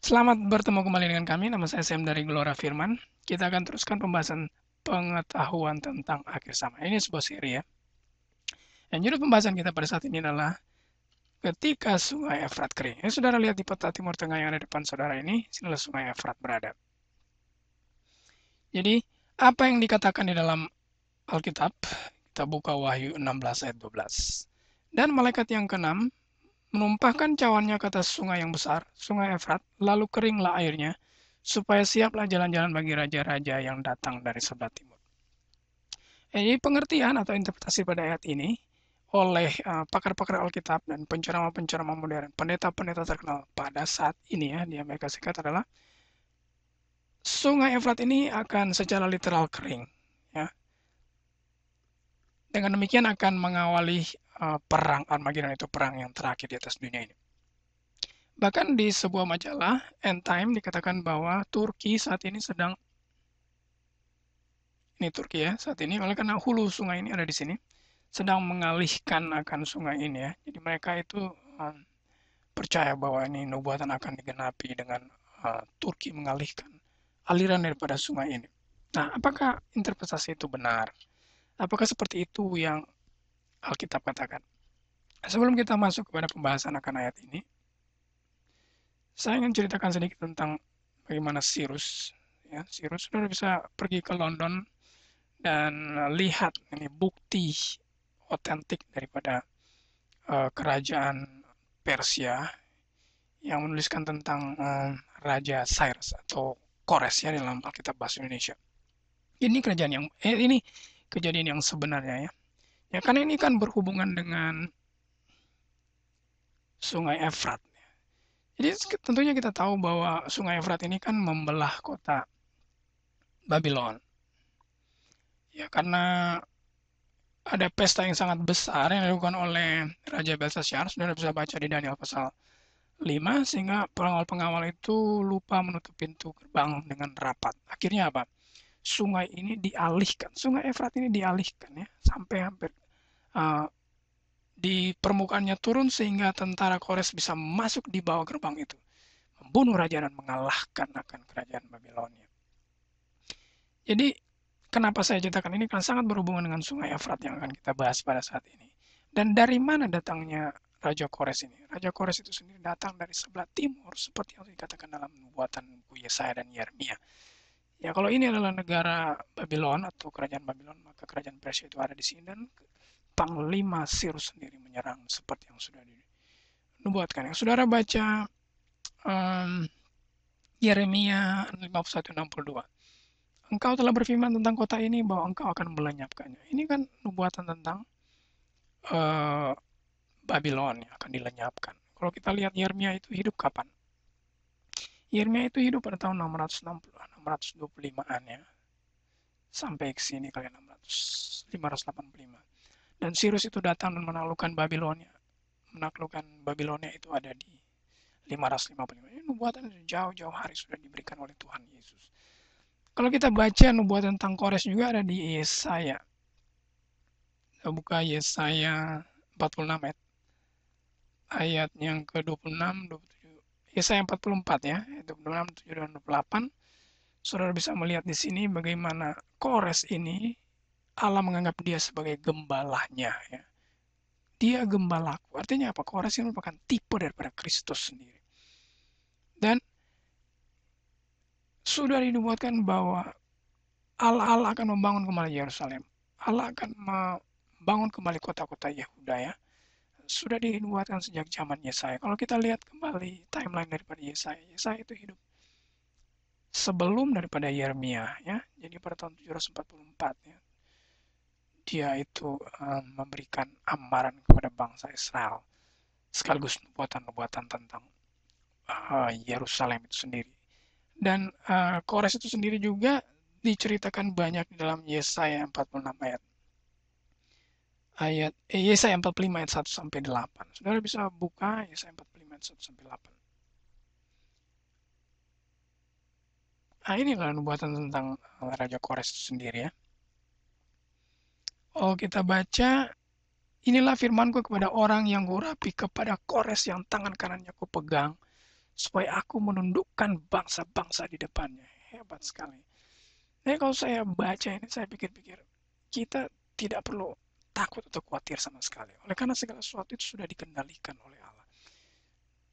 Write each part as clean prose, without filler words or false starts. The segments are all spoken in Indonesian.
Selamat bertemu kembali dengan kami, nama saya Sam dari Gelora Firman. Kita akan teruskan pembahasan pengetahuan tentang akhir zaman. Ini sebuah seri ya. Dan judul pembahasan kita pada saat ini adalah ketika Sungai Efrat kering. Ya, saudara lihat di peta Timur Tengah yang ada di depan saudara ini, sinilah Sungai Efrat berada. Jadi, apa yang dikatakan di dalam Alkitab? Kita buka Wahyu 16 ayat 12. Dan malaikat yang keenam menumpahkan cawannya ke atas sungai yang besar, Sungai Efrat, lalu keringlah airnya, supaya siaplah jalan-jalan bagi raja-raja yang datang dari sebelah timur. Jadi pengertian atau interpretasi pada ayat ini oleh pakar-pakar Alkitab dan penceramah-penceramah modern, pendeta-pendeta terkenal pada saat ini ya di Amerika Serikat adalah Sungai Efrat ini akan secara literal kering, ya. Dengan demikian akan mengawali perang Armageddon, itu perang yang terakhir di atas dunia ini. Bahkan di sebuah majalah End Time dikatakan bahwa Turki saat ini sedang Turki ya saat ini oleh karena hulu sungai ini ada di sini sedang mengalihkan akan sungai ini ya. Jadi mereka itu percaya bahwa ini nubuatan akan digenapi dengan Turki mengalihkan aliran daripada sungai ini. Nah, apakah interpretasi itu benar? Apakah seperti itu yang Alkitab katakan? Sebelum kita masuk kepada pembahasan akan ayat ini, saya ingin ceritakan sedikit tentang bagaimana Cyrus. Ya, Cyrus sudah bisa pergi ke London dan lihat ini bukti otentik daripada kerajaan Persia yang menuliskan tentang Raja Cyrus atau Kores ya dalam Alkitab bahasa Indonesia. Ini kejadian yang sebenarnya ya. Ya karena ini kan berhubungan dengan Sungai Efrat. Jadi tentunya kita tahu bahwa Sungai Efrat ini kan membelah kota Babylon. Ya karena ada pesta yang sangat besar yang dilakukan oleh Raja Belshazzar. Saudara bisa baca di Daniel pasal 5 sehingga pengawal-pengawal itu lupa menutup pintu gerbang dengan rapat. Akhirnya apa? Sungai ini dialihkan, Sungai Efrat ini dialihkan ya sampai hampir uh, di permukaannya turun sehingga tentara Kores bisa masuk di bawah gerbang itu, membunuh raja dan mengalahkan akan kerajaan Babilonia. Jadi kenapa saya ceritakan ini? Karena sangat berhubungan dengan Sungai Efrat yang akan kita bahas pada saat ini. Dan dari mana datangnya Raja Kores ini? Raja Kores itu sendiri datang dari sebelah timur, seperti yang dikatakan dalam nubuatan buku Yesaya dan Yeremia. Ya, kalau ini adalah negara Babylon atau kerajaan Babylon, maka kerajaan Persia itu ada di sini dan Panglima Cyrus sendiri menyerang seperti yang sudah dinubuatkan. Yang saudara baca um, Yeremia 51:62. Engkau telah berfirman tentang kota ini bahwa engkau akan melenyapkannya. Ini kan nubuatan tentang uh, Babylon yang akan dilenyapkan. Kalau kita lihat Yeremia itu hidup kapan? Yeremia itu hidup pada tahun 660, 625-an ya. Sampai ke sini kali 600, 585. Dan Cyrus itu datang dan menaklukkan Babilonia. Menaklukkan Babilonia itu ada di 555. Ini nubuatan jauh-jauh hari sudah diberikan oleh Tuhan Yesus. Kalau kita baca nubuatan tentang Kores juga ada di Yesaya. Kita buka Yesaya 46 ayat yang ke-26, 27. Yesaya 44 ya, 26, 7 dan 28. Saudara bisa melihat di sini bagaimana Kores ini Allah menganggap dia sebagai gembalanya ya. Dia gembalaku. Artinya apa? Kores ini merupakan tipe daripada Kristus sendiri. Dan sudah dinubuatkan bahwa Allah akan membangun kembali Yerusalem. Allah akan membangun kembali kota-kota Yehuda ya. Sudah dinubuatkan sejak zaman Yesaya. Kalau kita lihat kembali timeline daripada Yesaya, Yesaya itu hidup sebelum daripada Yeremia ya. Jadi pada tahun 744 ya. Dia itu memberikan amaran kepada bangsa Israel sekaligus nubuatan-nubuatan tentang Yerusalem itu sendiri. Dan Kores itu sendiri juga diceritakan banyak di dalam Yesaya 46 Yesaya 45 ayat 1 sampai 8. Saudara bisa buka Yesaya 45 ayat 1 sampai 8. Nah, inilah nubuatan tentang Raja Kores itu sendiri ya. Oh, kita baca, inilah firmanku kepada orang yang kurapi, kepada Kores yang tangan kanannya kupegang, supaya aku menundukkan bangsa-bangsa di depannya. Hebat sekali. Jadi kalau saya baca ini, saya pikir-pikir, kita tidak perlu takut atau khawatir sama sekali. Oleh karena segala sesuatu itu sudah dikendalikan oleh Allah.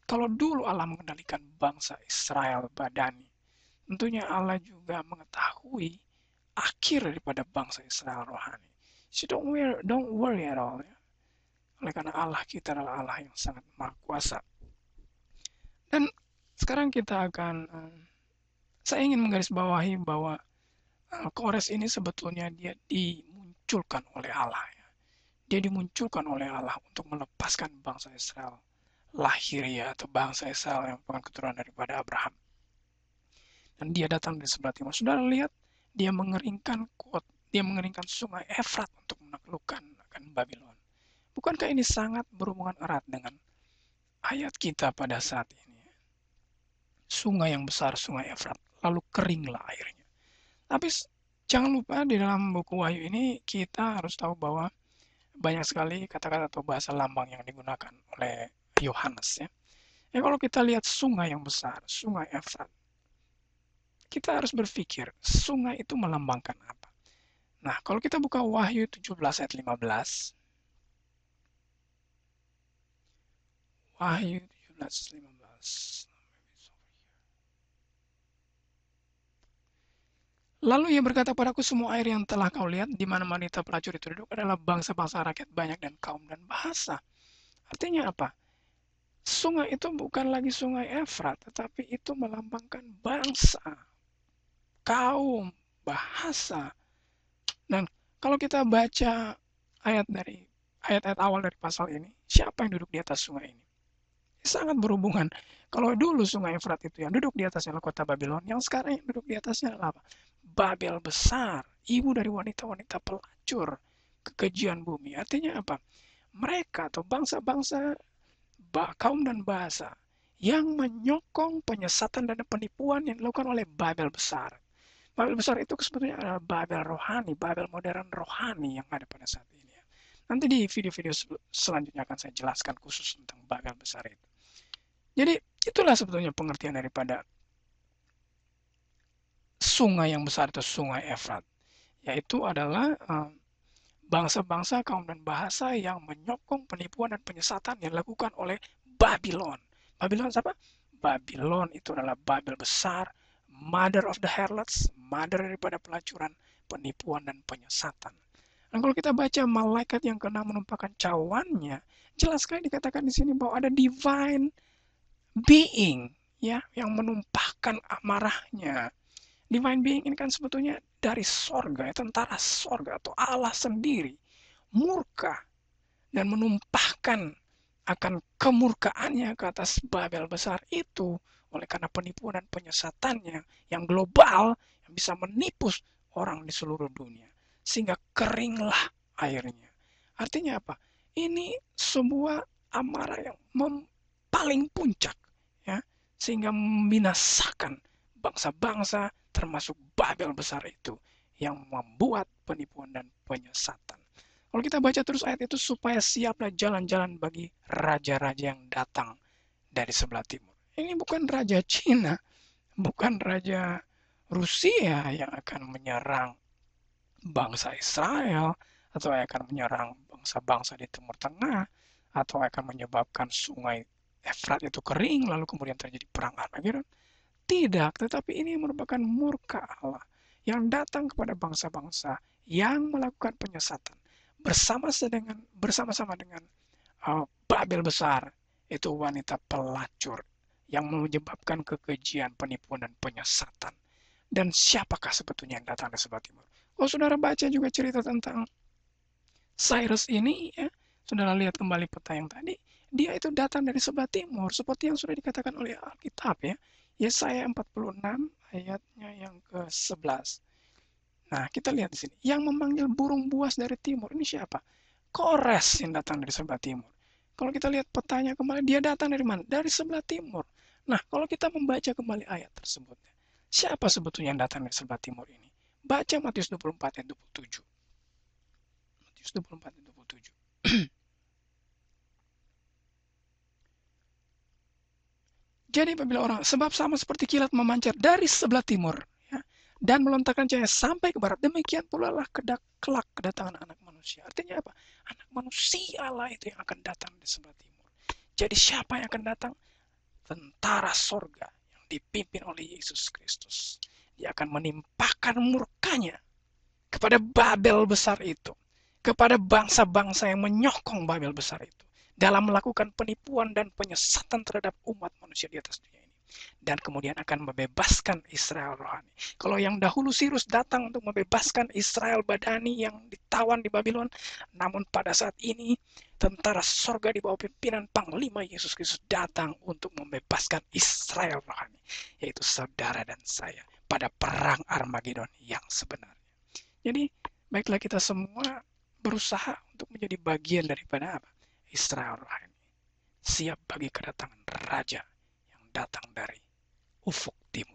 Kalau dulu Allah mengendalikan bangsa Israel badani, tentunya Allah juga mengetahui akhir daripada bangsa Israel rohani. So don't worry at all. Ya. Oleh karena Allah kita adalah Allah yang sangat maha kuasa. Dan sekarang kita akan, saya ingin menggarisbawahi bahwa Kores ini sebetulnya dia dimunculkan oleh Allah. Ya. Dia dimunculkan oleh Allah untuk melepaskan bangsa Israel lahiriah atau bangsa Israel yang bukan keturunan daripada Abraham. Dan dia datang dari sebelah timur. Saudara lihat, dia mengeringkan sungai Efrat untuk menaklukkan akan Babylon. Bukankah ini sangat berhubungan erat dengan ayat kita pada saat ini? Sungai yang besar, sungai Efrat, lalu keringlah airnya. Tapi jangan lupa di dalam buku Wahyu ini kita harus tahu bahwa banyak sekali kata-kata atau bahasa lambang yang digunakan oleh Yohanes ya. Kalau kita lihat sungai yang besar, sungai Efrat, kita harus berpikir sungai itu melambangkan apa. Nah, kalau kita buka Wahyu 17 ayat 15, Wahyu 17 ayat 15. Lalu ia berkata padaku, semua air yang telah kau lihat, di mana wanita pelacur itu duduk, adalah bangsa-bangsa rakyat banyak dan kaum dan bahasa. Artinya apa? Sungai itu bukan lagi sungai Efrat, tetapi itu melambangkan bangsa, kaum, bahasa. Dan kalau kita baca ayat-ayat awal dari pasal ini, siapa yang duduk di atas sungai ini? Sangat berhubungan. Kalau dulu sungai Efrat itu yang duduk di atasnya adalah kota Babylon, yang sekarang yang duduk di atasnya adalah apa? Babel besar, ibu dari wanita-wanita pelacur, kekejian bumi. Artinya apa? Mereka atau bangsa-bangsa, kaum dan bahasa yang menyokong penyesatan dan penipuan yang dilakukan oleh Babel besar. Babel besar itu sebetulnya adalah Babel rohani, Babel modern rohani yang ada pada saat ini. Nanti di video-video selanjutnya akan saya jelaskan khusus tentang Babel besar itu. Jadi itulah sebetulnya pengertian daripada sungai yang besar atau sungai Efrat, yaitu adalah bangsa-bangsa, kaum dan bahasa yang menyokong penipuan dan penyesatan yang dilakukan oleh Babylon. Babylon siapa? Babylon itu adalah Babel besar, mother of the harlots, mother daripada pelacuran, penipuan dan penyesatan. Dan kalau kita baca malaikat yang kena menumpahkan cawannya, jelas sekali dikatakan di sini bahwa ada divine being ya yang menumpahkan amarahnya. Divine being ini kan sebetulnya dari sorga, tentara sorga atau Allah sendiri murka dan menumpahkan akan kemurkaannya ke atas Babel besar itu oleh karena penipuan dan penyesatannya yang global yang bisa menipu orang di seluruh dunia sehingga keringlah airnya. Artinya apa? Ini sebuah amarah yang paling puncak ya sehingga membinasakan bangsa-bangsa termasuk Babel besar itu yang membuat penipuan dan penyesatan. Kalau kita baca terus ayat itu supaya siaplah jalan-jalan bagi raja-raja yang datang dari sebelah timur. Ini bukan raja Cina, bukan raja Rusia yang akan menyerang bangsa Israel atau akan menyerang bangsa-bangsa di Timur Tengah atau akan menyebabkan sungai Efrat itu kering lalu kemudian terjadi perang Armageddon. Tidak, tetapi ini merupakan murka Allah yang datang kepada bangsa-bangsa yang melakukan penyesatan bersama-sama dengan Babel besar, itu wanita pelacur yang menyebabkan kekejian, penipuan dan penyesatan. Dan siapakah sebetulnya yang datang dari sebelah timur? Kalau saudara baca juga cerita tentang Cyrus ini, ya, saudara lihat kembali peta yang tadi, dia itu datang dari sebelah timur, seperti yang sudah dikatakan oleh Alkitab ya. Yesaya 46 ayatnya yang ke-11. Nah, kita lihat di sini. Yang memanggil burung buas dari timur, ini siapa? Kores yang datang dari sebelah timur. Kalau kita lihat petanya kembali, dia datang dari mana? Dari sebelah timur. Nah, kalau kita membaca kembali ayat tersebut, siapa sebetulnya yang datang dari sebelah timur ini? Baca Matius 24 ayat 27. Matius 24 ayat 27. Jadi apabila orang, sebab sama seperti kilat memancar dari sebelah timur, ya, dan melontarkan cahaya sampai ke barat, demikian pula lah kelak kedatangan anak manusia. Artinya apa? Anak manusia lah itu yang akan datang di sebelah timur. Jadi siapa yang akan datang? Tentara sorga yang dipimpin oleh Yesus Kristus. Dia akan menimpakan murkanya kepada Babel besar itu, kepada bangsa-bangsa yang menyokong Babel besar itu, dalam melakukan penipuan dan penyesatan terhadap umat manusia di atas dunia ini. Dan kemudian akan membebaskan Israel rohani. Kalau yang dahulu Sirus datang untuk membebaskan Israel badani yang ditawan di Babylon, namun pada saat ini tentara sorga di bawah pimpinan Panglima Yesus Kristus datang untuk membebaskan Israel rohani, yaitu saudara dan saya, pada perang Armageddon yang sebenarnya. Jadi, baiklah kita semua berusaha untuk menjadi bagian daripada apa? Israel rohani. Siap bagi kedatangan Raja yang datang dari ufuk timur.